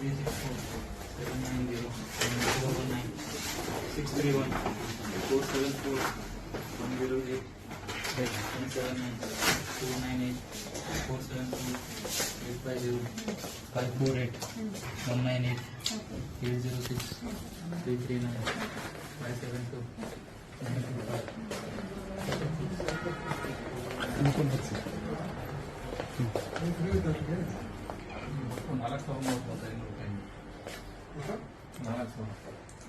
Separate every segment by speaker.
Speaker 1: 364790 631 474 108 179 298 472 850 548 198 806 339 572 925 4,435 ರೂಪಾಯಿ.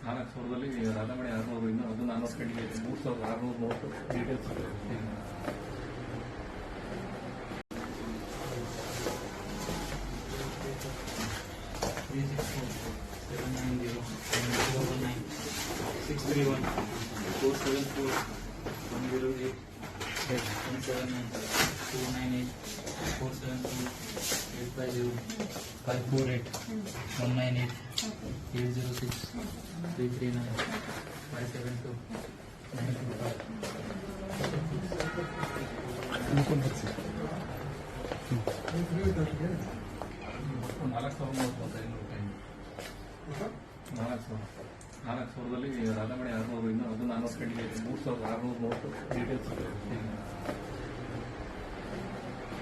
Speaker 1: 4,000ದಲ್ಲಿ ರಾಧಾಮಣಿ 600 ಇನ್ನು ಅದು 400 ಕಡಿಮೆ 3,600 ನೋಟು ಡೀಟೇಲ್ಸ್ 364790 631 474 108 179 298 472 850 548 198 806 339 572 925 4,035 ರೂಪಾಯಿ. 4,000ದಲ್ಲಿ ರಾಧಾಮಣಿ 600 ಇನ್ನು ಅದು 400 ಕಡಿಮೆ 3,600 ನೋಟು ಡೀಟೇಲ್ಸ್